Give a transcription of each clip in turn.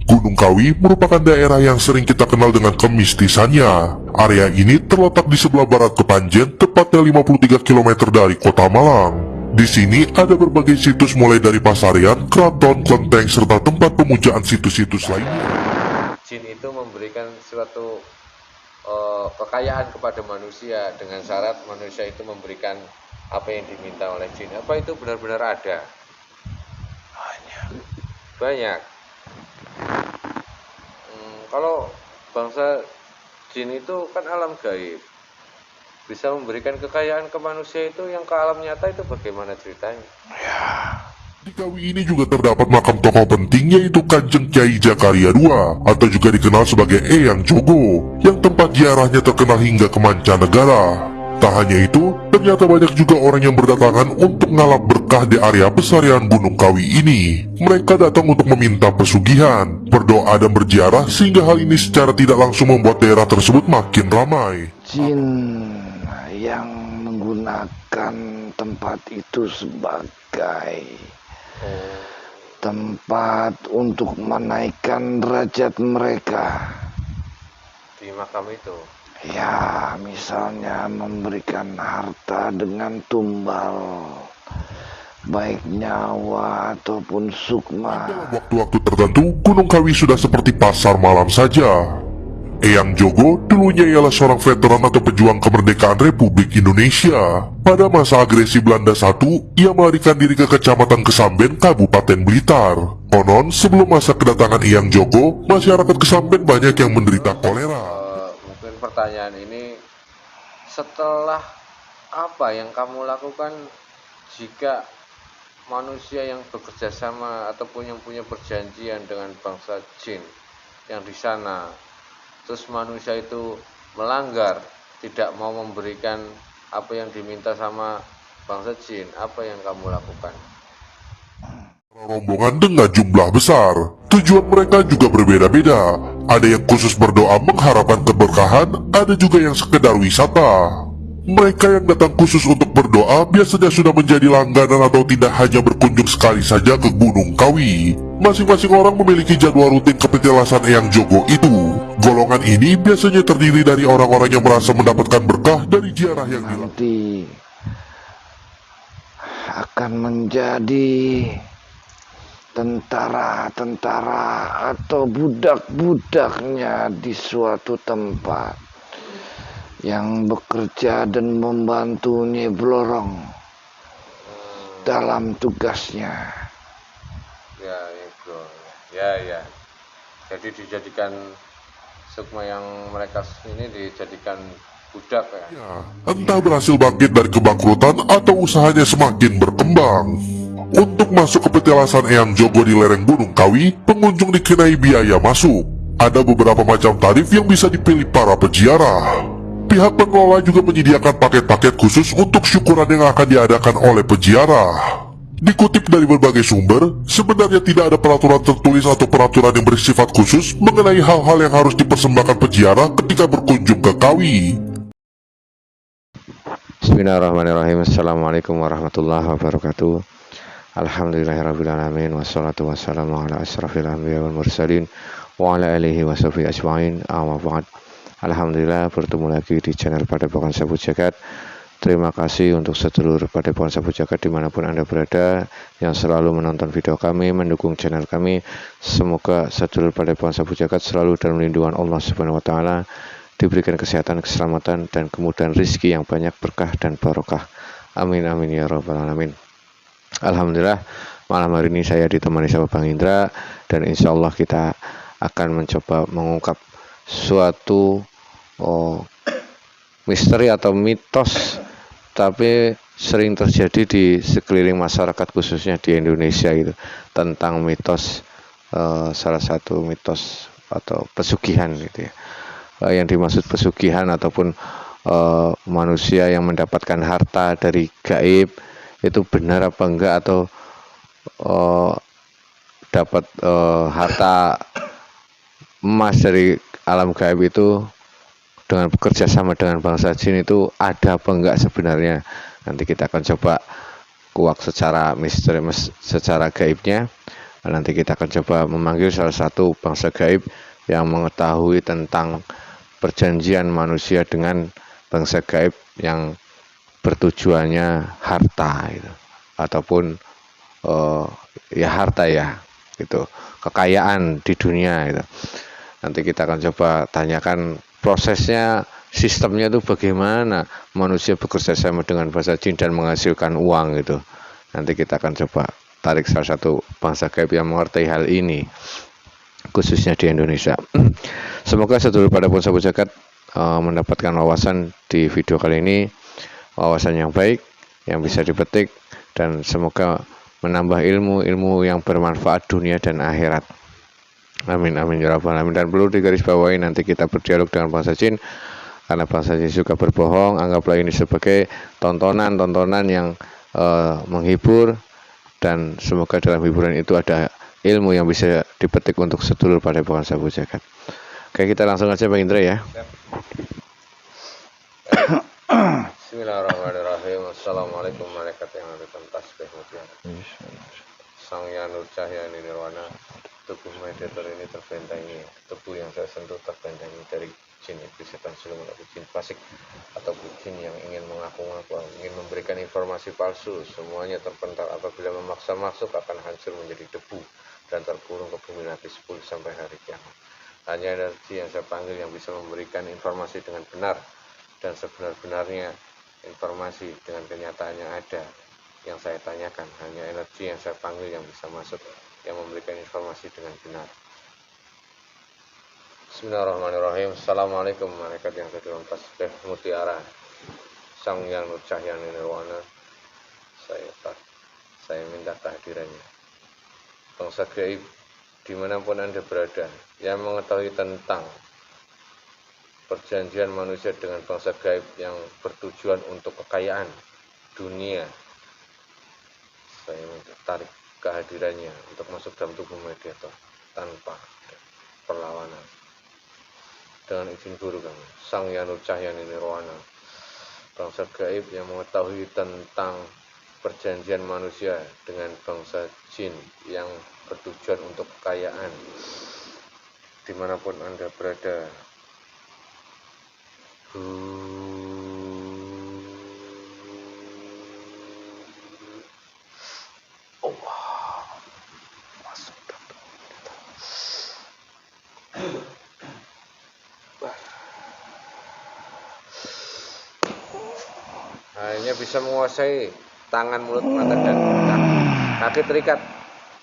Gunung Kawi merupakan daerah yang sering kita kenal dengan kemistisannya. Area ini terletak di sebelah barat Kepanjen, tepatnya 53 km dari kota Malang. Di sini ada berbagai situs mulai dari pasarian, keraton, kelenteng, serta tempat pemujaan situs-situs lainnya. Jin itu memberikan suatu kekayaan kepada manusia dengan syarat manusia itu memberikan apa yang diminta oleh jin. Apa itu benar-benar ada? Banyak. Kalau bangsa jin itu kan alam gaib, bisa memberikan kekayaan ke manusia itu yang ke alam nyata itu bagaimana ceritanya? Di Kawi ini juga terdapat makam tokoh penting, yaitu Kanjeng Kiai Jakaria II atau juga dikenal sebagai Eyang Jogo, yang tempat ziarahnya terkenal hingga ke mancanegara. Tak hanya itu, ternyata banyak juga orang yang berdatangan untuk ngalap berkah di area pesarian Gunung Kawi ini. Mereka datang untuk meminta pesugihan, berdoa dan berziarah, sehingga hal ini secara tidak langsung membuat daerah tersebut makin ramai. Jin yang menggunakan tempat itu sebagai tempat untuk menaikkan derajat mereka. Di makam itu. Ya, misalnya memberikan harta dengan tumbal, baik nyawa ataupun sukma. Dalam waktu-waktu tertentu, Gunung Kawi sudah seperti pasar malam saja. Eyang Jogo dulunya ialah seorang veteran atau pejuang kemerdekaan Republik Indonesia. Pada masa agresi Belanda I, ia melarikan diri ke Kecamatan Kesamben, Kabupaten Blitar. Konon, sebelum masa kedatangan Eyang Jogo, masyarakat Kesamben banyak yang menderita kolera. Mungkin pertanyaan ini, setelah apa yang kamu lakukan jika manusia yang bekerja sama ataupun yang punya perjanjian dengan bangsa jin yang di sana, terus manusia itu melanggar, tidak mau memberikan apa yang diminta sama bangsa jin, apa yang kamu lakukan? Rombongan dengan jumlah besar. Tujuan mereka juga berbeda-beda. Ada yang khusus berdoa mengharapkan keberkahan, ada juga yang sekedar wisata. Mereka yang datang khusus untuk berdoa biasanya sudah menjadi langganan atau tidak hanya berkunjung sekali saja ke Gunung Kawi. Masing-masing orang memiliki jadwal rutin kepetilasan Eyang Jogo itu. Golongan ini biasanya terdiri dari orang-orang yang merasa mendapatkan berkah dari ziarah yang dilakukan. Nanti akan menjadi tentara-tentara atau budak-budaknya di suatu tempat yang bekerja dan membantu Nyai Blorong dalam tugasnya. Ya, bro. Ya. Jadi dijadikan sukma yang mereka ini dijadikan budak ya. Entah berhasil bangkit dari kebangkrutan atau usahanya semakin berkembang. Untuk masuk ke petilasan Eyang Jogo di lereng Gunung Kawi, pengunjung dikenai biaya masuk. Ada beberapa macam tarif yang bisa dipilih para peziarah. Pihak pengelola juga menyediakan paket-paket khusus untuk syukuran yang akan diadakan oleh peziarah. Dikutip dari berbagai sumber, sebenarnya tidak ada peraturan tertulis atau peraturan yang bersifat khusus mengenai hal-hal yang harus dipersembahkan peziarah ketika berkunjung ke Kawi. Bismillahirrahmanirrahim. Assalamualaikum warahmatullahi wabarakatuh. Alhamdulillahirrabbilalamin. Wassalatu wassalamu ala asrafil anbiya wal mursalin wa ala alihi wa sahbihi ajma'in. Amma ba'd. Alhamdulillah, bertemu lagi di channel Padepokan Sabu Jagat. Terima kasih untuk sedulur Padepokan Sabu Jagat dimanapun Anda berada, yang selalu menonton video kami, mendukung channel kami. Semoga sedulur Padepokan Sabu Jagat selalu dalam lindungan Allah Subhanahu wa Ta'ala, diberikan kesehatan, keselamatan, dan kemudahan rizki yang banyak, berkah dan barokah. Amin amin ya rabbal alamin. Alhamdulillah, malam hari ini saya ditemani sama Bang Indra, dan insya Allah kita akan mencoba mengungkap suatu misteri atau mitos, tapi sering terjadi di sekeliling masyarakat, khususnya di Indonesia gitu, tentang mitos, salah satu mitos atau pesugihan gitu ya. Yang dimaksud pesugihan ataupun manusia yang mendapatkan harta dari gaib, itu benar apa enggak, atau dapat harta emas dari alam gaib itu dengan bekerja sama dengan bangsa jin, itu ada apa enggak sebenarnya. Nanti kita akan coba kuak secara misteri, secara gaibnya. Nanti kita akan coba memanggil salah satu bangsa gaib yang mengetahui tentang perjanjian manusia dengan bangsa gaib yang bertujuannya harta gitu. Ataupun ya harta ya gitu, kekayaan di dunia gitu. Nanti kita akan coba tanyakan prosesnya, sistemnya itu bagaimana manusia bekerja sama dengan bangsa jin dan menghasilkan uang gitu. Nanti kita akan coba tarik salah satu bangsa gaib yang mengerti hal ini, khususnya di Indonesia. Semoga sedulur pada pun sahabat jagat mendapatkan wawasan di video kali ini, wawasan yang baik yang bisa dipetik, dan semoga menambah ilmu yang bermanfaat dunia dan akhirat. Amin amin ya rabbal alamin. Dan perlu digarisbawahi, nanti kita berdialog dengan bangsa jin, karena bangsa jin suka berbohong. Anggaplah ini sebagai tontonan yang menghibur, dan semoga dalam hiburan itu ada ilmu yang bisa dipetik untuk sedulur pada bangsa jagat. Oke, kita langsung aja Bang Indra ya. Bismillahirrahmanirrahim. Assalamualaikum malaikat yang memberikan tasbih mutiara. Sang Yang Nur Cahya Nirwana. Tubuh mediator ini terbentengi, tubuh yang saya sentuh terbentengi dari jin iblis, setan, siluman, atau jin fasik, atau jin yang ingin mengaku-ngaku, ingin memberikan informasi palsu. Semuanya terpental, apabila memaksa masuk akan hancur menjadi debu dan terkurung ke bumi nanti 10 sampai hari kiamat. Hanya energi yang saya panggil yang bisa memberikan informasi dengan benar dan sebenar-benarnya, informasi dengan kenyataannya ada yang saya tanyakan. Hanya energi yang saya panggil yang bisa masuk, yang memberikan informasi dengan benar. Bismillahirrahmanirrahim. Assalamualaikum malaikat yang saya dalam tasbih mutiara, Sang Yang Nur Cahya Nirwana. Saya minta kehadirannya bangsa gaib dimanapun Anda berada yang mengetahui tentang perjanjian manusia dengan bangsa gaib yang bertujuan untuk kekayaan dunia. Saya minta tarik kehadirannya untuk masuk dalam tubuh mediator tanpa perlawanan. Dengan izin guru kami, Sang Yang Nur Cahya Nirwana, bangsa gaib yang mengetahui tentang perjanjian manusia dengan bangsa jin yang bertujuan untuk kekayaan dimanapun Anda berada. Hanya bisa menguasai tangan, mulut, mata, dan kaki terikat.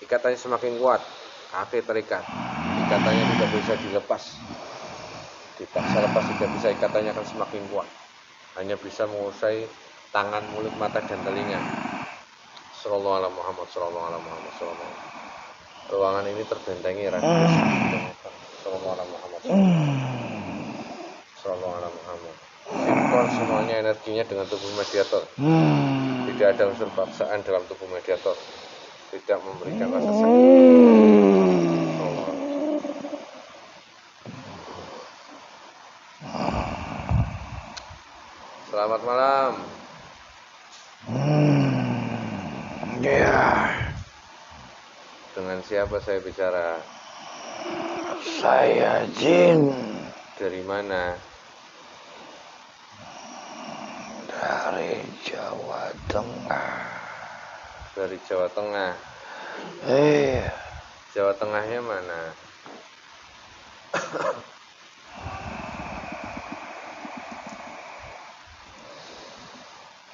Ikatannya semakin kuat. Kaki terikat. Ikatannya tidak bisa dilepas. Dipaksa lepas tidak bisa, ikatannya akan semakin kuat. Hanya bisa menguasai tangan, mulut, mata, dan telinga. Sallallahu alaihi Muhammad, sallallahu alaihi Muhammad, sallallahu alaihi Muhammad. Ruangan ini terbentengi radius 1 km. Sallallahu alaihi Muhammad, sallallahu alaihi Muhammad. Sinkron semuanya energinya dengan tubuh mediator. Tidak ada unsur paksaan dalam tubuh mediator. Tidak memberikan rasa sakit. Selamat malam. Ya. Dengan siapa saya bicara? Saya jin. Dari mana? Dari Jawa Tengah. Dari Jawa Tengah. Jawa Tengahnya mana?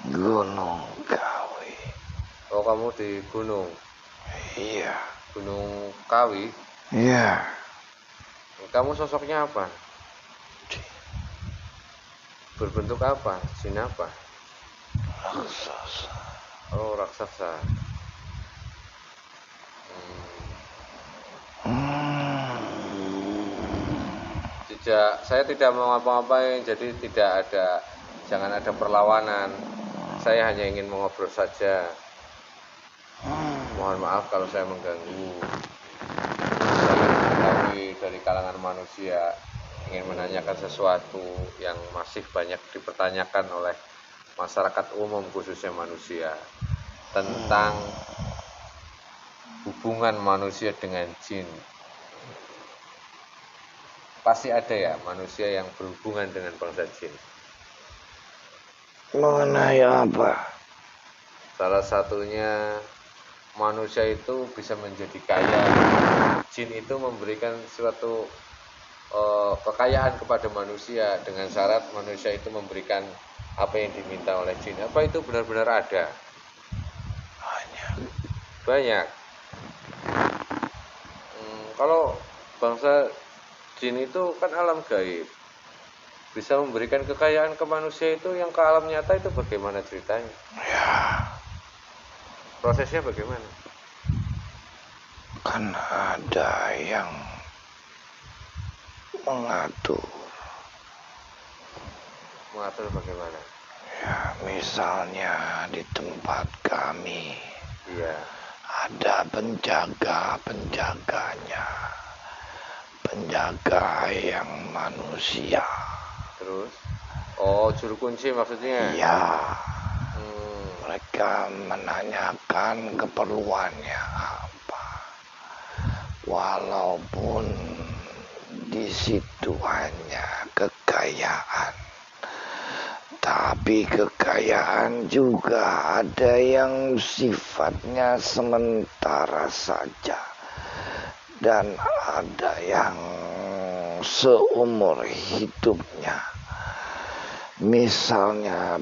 Gunung Kawi. Oh, kamu di gunung? Iya. Gunung Kawi? Iya. Kamu sosoknya apa? Berbentuk apa? Jin apa? Raksasa. Oh, raksasa. Saya tidak mau ngapa-ngapain, jadi tidak ada, jangan ada perlawanan. Saya hanya ingin mengobrol saja. Mohon maaf kalau saya mengganggu. Saya mengetahui dari kalangan manusia, ingin menanyakan sesuatu yang masih banyak dipertanyakan oleh masyarakat umum, khususnya manusia, tentang hubungan manusia dengan jin. Pasti ada ya manusia yang berhubungan dengan bangsa jin. Mengenai apa? Salah satunya manusia itu bisa menjadi kaya. Jin itu memberikan suatu kekayaan kepada manusia dengan syarat manusia itu memberikan apa yang diminta oleh jin. Apa itu benar-benar ada? Banyak. Kalau bangsa jin itu kan alam gaib, bisa memberikan kekayaan ke manusia itu yang ke alam nyata itu bagaimana ceritanya? Ya, Prosesnya bagaimana? kan ada yang mengatur. Mengatur bagaimana? Ya, misalnya di tempat kami Iya. ada penjaga-penjaganya. Penjaga yang manusia. Terus? Oh, juru kunci maksudnya? Ya, Hmm, mereka menanyakan keperluannya apa. Walaupun di situ hanya kekayaan, tapi kekayaan juga ada yang sifatnya sementara saja dan ada yang seumur hidupnya. Misalnya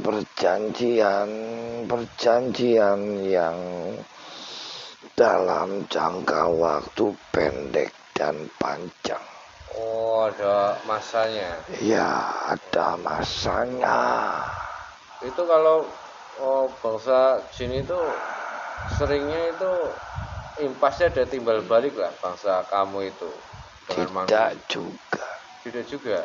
perjanjian yang dalam jangka waktu pendek dan panjang. oh, ada masanya. Ya, ada masanya. Itu kalau bangsa jin itu seringnya itu impasnya ada timbal balik lah bangsa kamu itu dengan Tidak manusia. juga. Tidak juga.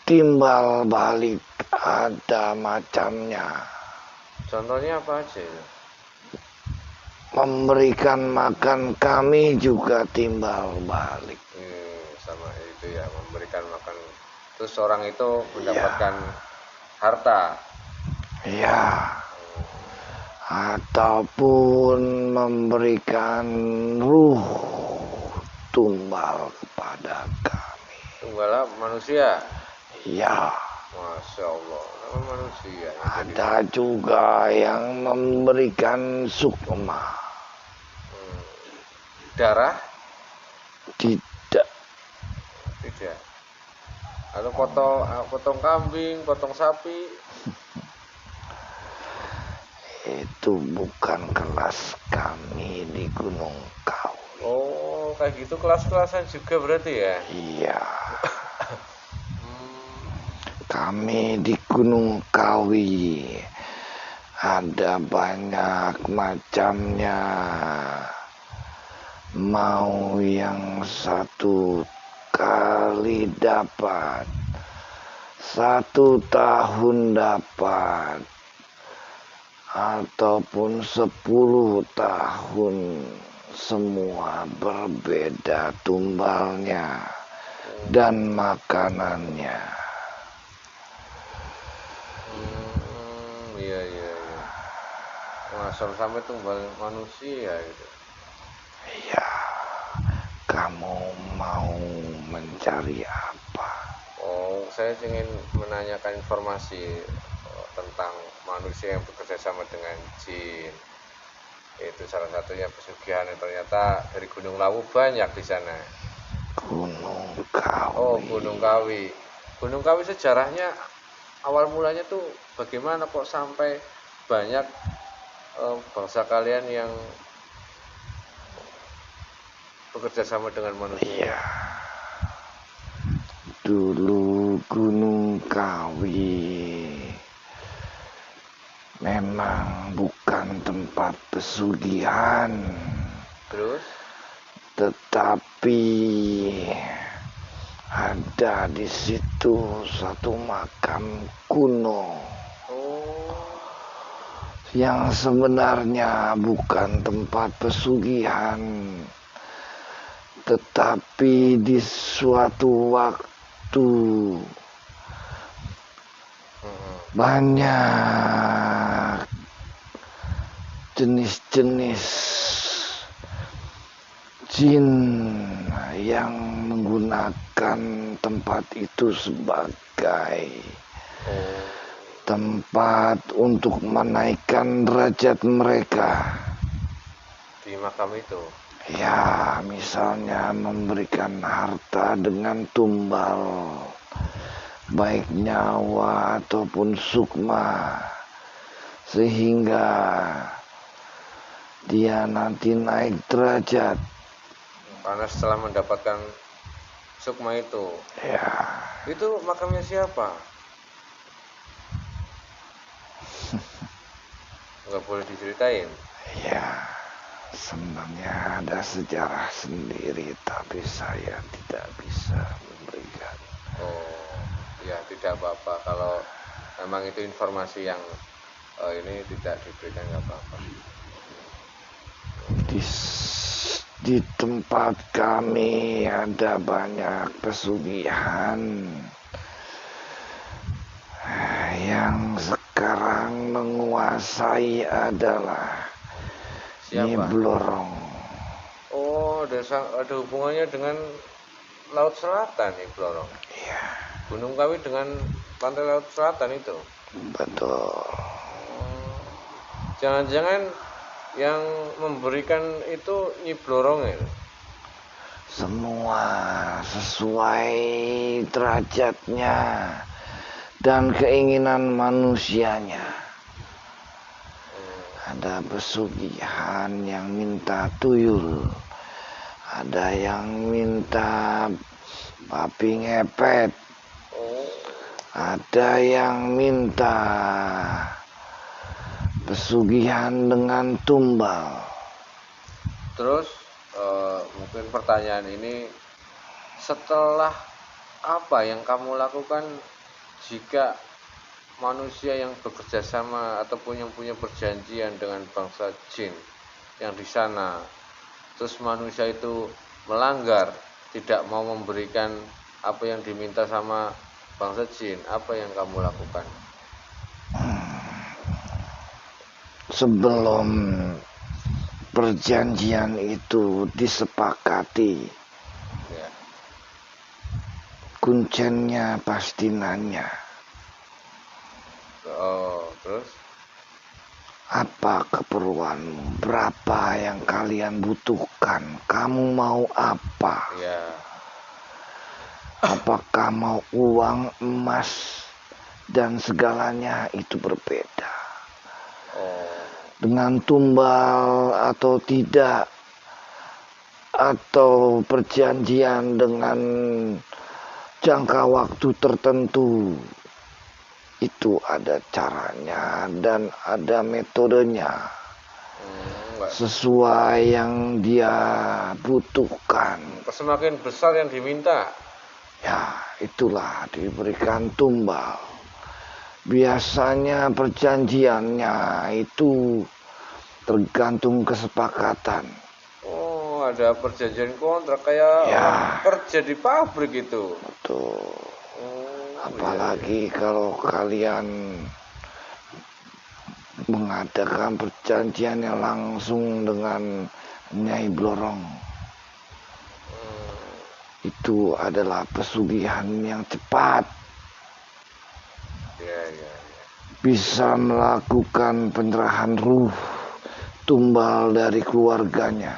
Timbal balik ada macamnya. Contohnya apa aja itu? Memberikan makan kami juga timbal balik. Sama itu ya, memberikan makan. Terus orang itu mendapatkan harta. Ya, ataupun memberikan ruh tumbal kepada kami. Tunggal manusia. Ya, Masya Allah, nama manusia. ada juga yang memberikan sukma. Darah? Tidak, Tidak. Atau potong kambing, potong sapi. itu bukan kelas kami di Gunung Kawi. Oh, kayak gitu kelas-kelasan juga berarti ya? Iya, kami di Gunung Kawi ada banyak macamnya. Mau yang 1 kali dapat, 1 tahun dapat, ataupun 10 tahun, semua berbeda tumbalnya dan makanannya. Iya. Ngasal sampai tumbal manusia gitu. Ya, kamu mau mencari apa? Oh, saya ingin menanyakan informasi tentang manusia yang bekerja sama dengan jin. Itu salah satunya pesugihan yang ternyata dari Gunung Lawu banyak di sana. Gunung Kawi. Oh, Gunung Kawi. Gunung Kawi sejarahnya awal mulanya tuh bagaimana kok sampai banyak bangsa kalian yang bekerja sama dengan manusia? Iya. Dulu Gunung Kawi memang bukan tempat pesugihan, Terus? tetapi ada di situ satu makam kuno Oh, yang sebenarnya bukan tempat pesugihan, tetapi di suatu waktu banyak jenis-jenis jin yang menggunakan tempat itu sebagai tempat untuk menaikkan derajat mereka. Di makam itu. Ya, misalnya memberikan harta dengan tumbal, baik nyawa ataupun sukma, sehingga dia nanti naik derajat. Karena setelah mendapatkan sukma itu. Ya, Itu makamnya siapa? Nggak boleh diceritain. ya, sebenarnya ada sejarah sendiri, tapi saya tidak bisa memberikan. Oh, ya tidak apa-apa. Kalau memang itu informasi yang ini tidak diberikan nggak apa-apa. Di tempat kami ada banyak pesugihan yang sekarang menguasai adalah Nyi Siapa? Blorong. Oh, ada hubungannya dengan Laut Selatan nih, Blorong. Iya, Gunung Kawi dengan pantai Laut Selatan itu. betul. Jangan-jangan yang memberikan itu Nyi Blorong ya? Semua sesuai derajatnya dan keinginan manusianya. Ada pesugihan yang minta tuyul, ada yang minta babi ngepet, ada yang minta pesugihan dengan tumbal. Terus mungkin pertanyaan ini, setelah apa yang kamu lakukan jika manusia yang bekerja sama ataupun yang punya perjanjian dengan bangsa jin yang di sana, terus manusia itu melanggar, tidak mau memberikan apa yang diminta sama bangsa jin, apa yang kamu lakukan? Sebelum perjanjian itu disepakati, Ya. kuncennya pasti nanya, Oh, terus? apa keperluanmu? Berapa yang kalian butuhkan? Kamu mau apa? Ya. Apakah mau uang, emas, dan segalanya itu berbeda. Oh, Dengan tumbal atau tidak, atau perjanjian dengan jangka waktu tertentu, itu ada caranya dan ada metodenya enggak. sesuai yang dia butuhkan. Semakin besar yang diminta. Ya, itulah diberikan tumbal. Biasanya perjanjiannya itu tergantung kesepakatan. Oh, ada perjanjian kontrak kayak Ya. orang kerja di pabrik itu. Tuh, Oh, apalagi kalau kalian mengadakan perjanjiannya langsung dengan Nyai Blorong. Itu adalah pesugihan yang cepat. iya, iya, iya. Bisa melakukan penyerahan ruh tumbal dari keluarganya,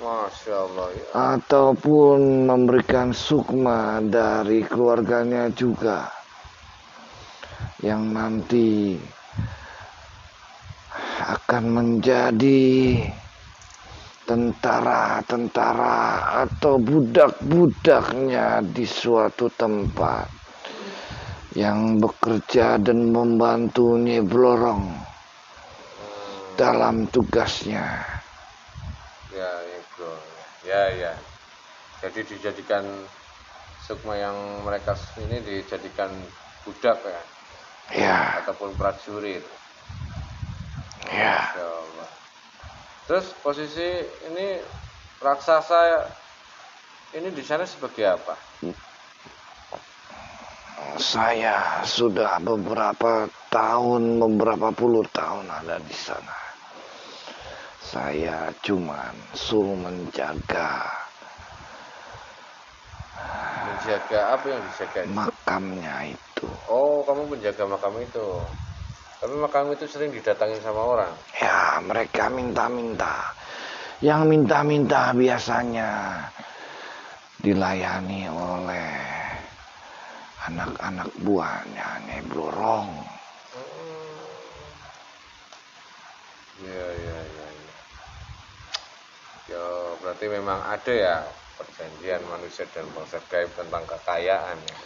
Masya Allah ya. ataupun memberikan sukma dari keluarganya juga, yang nanti akan menjadi tentara-tentara atau budak-budaknya di suatu tempat yang bekerja dan membantu Nyi Blorong dalam tugasnya. Ya, ya bro. Ya, ya. Jadi dijadikan sukma yang mereka ini dijadikan budak ya, Ya, ataupun prajurit. ya. Masya Allah. Terus posisi ini raksasa ini di sana sebagai apa? Saya sudah beberapa puluh tahun ada di sana. Saya cuman suruh menjaga Menjaga apa yang dijaga? makamnya itu. Oh, kamu menjaga makam itu. Tapi makam itu sering didatangi sama orang. Ya, mereka minta-minta. Yang minta-minta biasanya dilayani oleh anak-anak buahnya Nyai Blorong. Iya, iya, iya, iya. Ya, berarti memang ada ya perjanjian manusia dan bangsa gaib tentang kekayaan ya.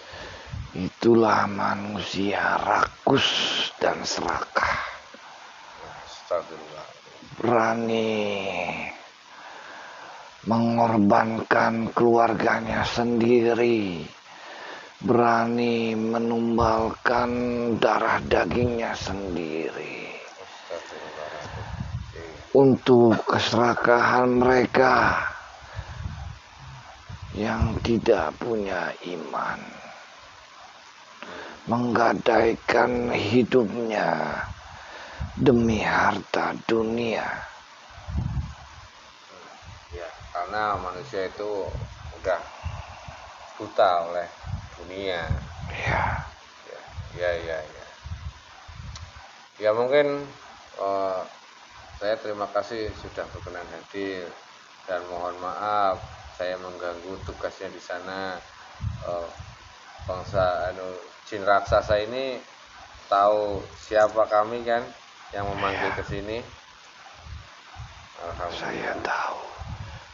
Itulah manusia rakus dan serakah. Astagfirullah. Berani mengorbankan keluarganya sendiri. Berani menumbalkan darah dagingnya sendiri. Astagfirullahaladzim. Iya. Untuk keserakahan mereka yang tidak punya iman, menggadaikan hidupnya demi harta dunia. Ya, karena manusia itu udah buta oleh dunia. Ya, Ya, ya, ya. Ya mungkin saya terima kasih sudah berkenan hadir dan mohon maaf saya mengganggu tugasnya di sana. Bangsa jin raksasa ini tahu siapa kami kan yang memanggil ke sini. saya Alhamdulillah. tahu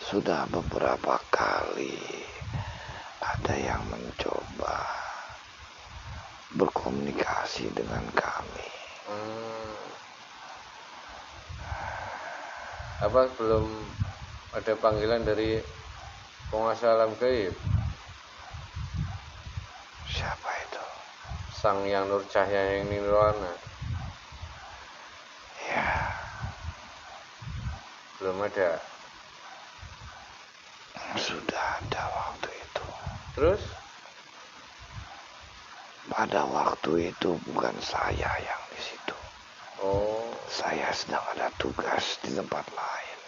sudah beberapa kali ada yang mencoba berkomunikasi dengan kami. Apa belum ada panggilan dari penguasa alam gaib, Siapa itu? Sang Yang Nur Cahya yang Nirwana? Ya, Belum ada. sudah ada waktu itu. Terus? Pada waktu itu bukan saya yang di situ. Oh, Saya sedang ada tugas di tempat lain.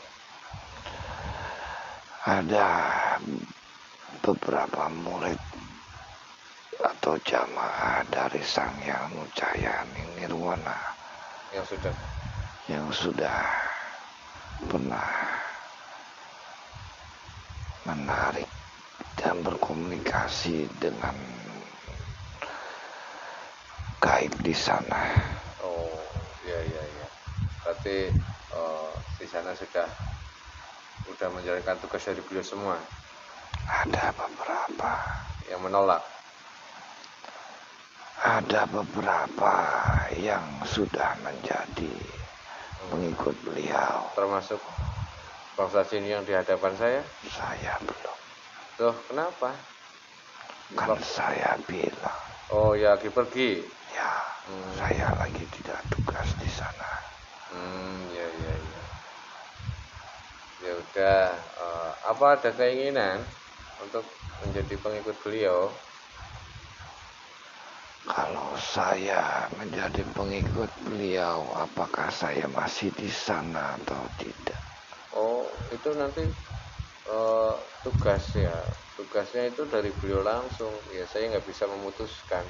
Ada beberapa murid atau jamaah dari Sang Yang Nur Cahya Nirwana yang sudah. yang sudah pernah menarik dan berkomunikasi dengan gaib di sana. Oh, iya, iya, iya. Berarti di sana sudah menjalankan tugas dari beliau semua Ada beberapa, yang menolak. ada beberapa yang sudah menjadi pengikut beliau. Termasuk bangsa jin yang di hadapan saya. Saya belum. Loh, kenapa? Kan saya bilang, Oh, ya lagi pergi. ya, saya lagi tidak tugas di sana. Ya, ya, ya. Ya udah, apa ada keinginan untuk menjadi pengikut beliau? Kalau saya menjadi pengikut beliau, apakah saya masih di sana atau tidak? Oh, itu nanti tugas ya. Tugasnya itu dari beliau langsung. Ya, saya nggak bisa memutuskan.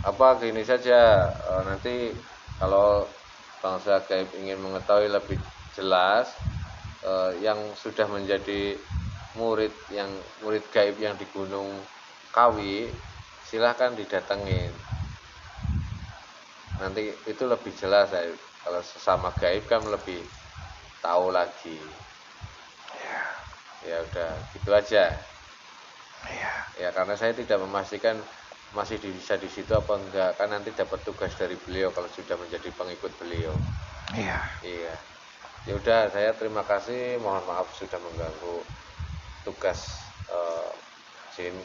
Apa gini saja, nanti kalau bangsa gaib ingin mengetahui lebih jelas, yang sudah menjadi murid gaib yang di Gunung Kawi, silahkan didatengin. Nanti itu lebih jelas ya. Kalau sesama gaib kan lebih tahu lagi. Ya udah gitu aja. Ya karena saya tidak memastikan masih bisa di situ apa enggak, kan nanti dapat tugas dari beliau kalau sudah menjadi pengikut beliau. Iya. Iya. Ya udah, saya terima kasih, mohon maaf sudah mengganggu tugas jin.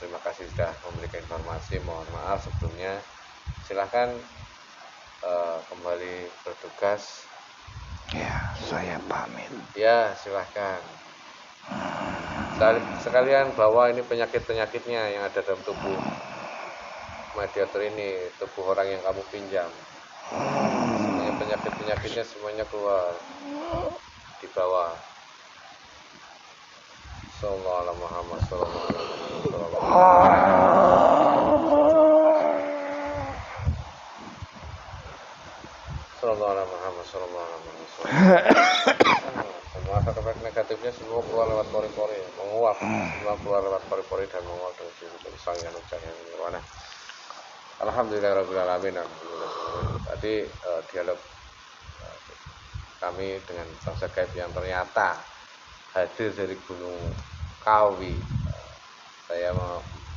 Terima kasih sudah memberikan informasi, mohon maaf sebelumnya. Silahkan kembali bertugas. Ya, saya pamit. Ya, silahkan. Sekalian bawa ini penyakit-penyakitnya yang ada dalam tubuh mediator ini, tubuh orang yang kamu pinjam. Semuanya penyakit penyakit-penyakitnya semuanya keluar di bawah. Sallallahu alaihi Muhammad sallallahu alaihi Muhammad sallallahu alaihi semua efek negatifnya semua keluar lewat pori-pori, menguap, semua keluar lewat pori-pori dan menguap dengan sanggan ujar yang nirwana. Alhamdulillahirabbil alamin. Tadi dialog kami dengan bangsa gaib yang ternyata hadir dari Gunung Kawi. Saya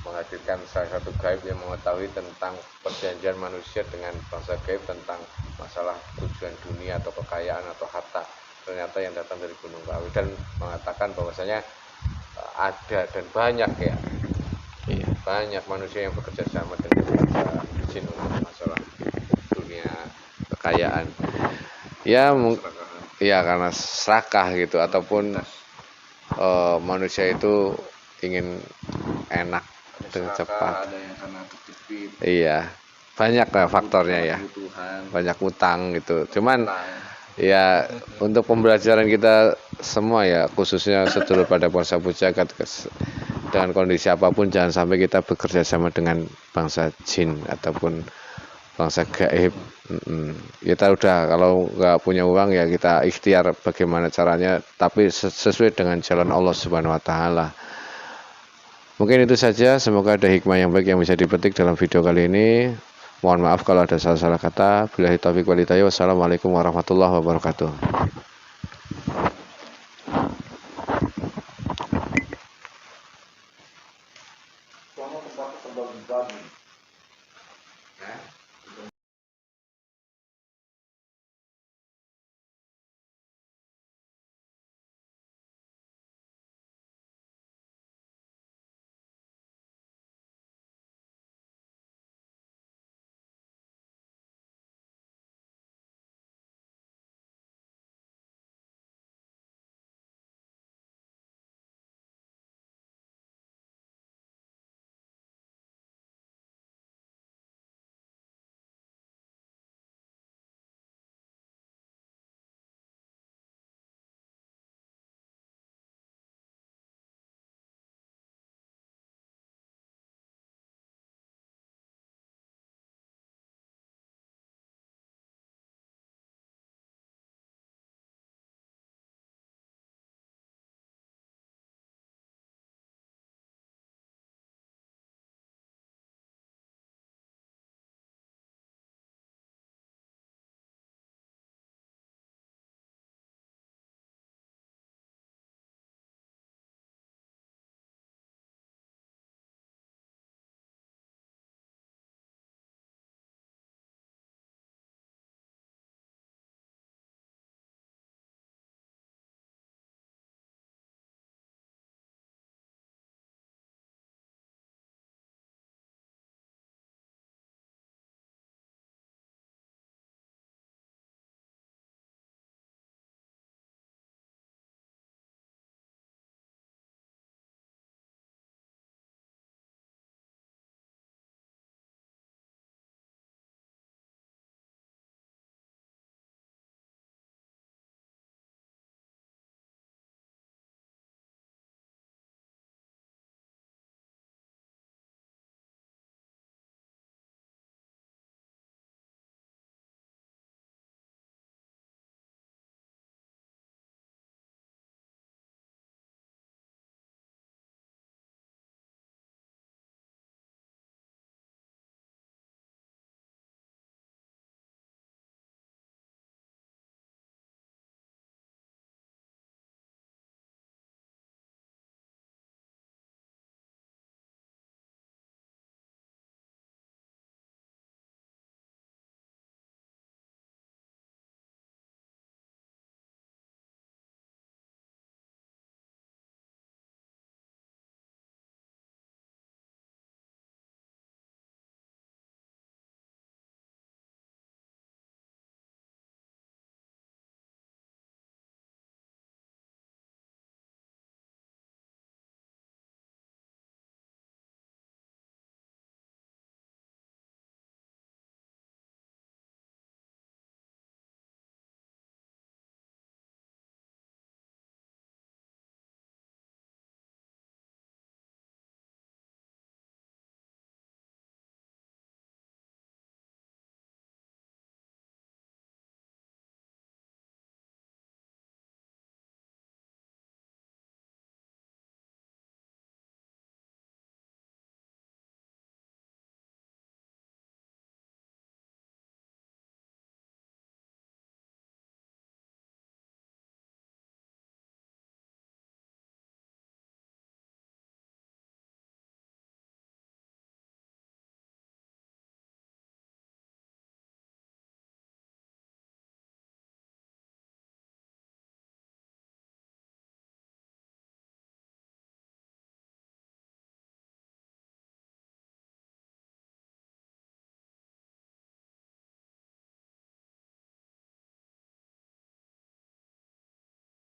menghadirkan salah satu gaib yang mengetahui tentang perjanjian manusia dengan bangsa gaib tentang masalah tujuan dunia atau kekayaan atau harta. Ternyata yang datang dari Gunung Kawi dan mengatakan bahwasanya ada dan banyak ya, banyak manusia yang bekerja sama dengan bangsa jin untuk masalah dunia kekayaan. Ya karena serakah gitu ataupun manusia itu ingin enak dengan cepat. Ada yang karena terjepit. Iya, banyak lah faktornya ya. Banyak utang gitu. Cuman ya untuk pembelajaran kita semua ya, khususnya sedulur pada bangsa Pujagat, dengan kondisi apapun jangan sampai kita bekerja sama dengan bangsa jin ataupun bangsa gaib. Kita udah kalau nggak punya uang ya kita ikhtiar bagaimana caranya, tapi sesuai dengan jalan Allah Subhanahu Wa Taala. Mungkin itu saja. Semoga ada hikmah yang baik yang bisa dipetik dalam video kali ini. Mohon maaf kalau ada salah-salah kata. Billahi taufiq wal hidayah. Wassalamualaikum warahmatullahi wabarakatuh.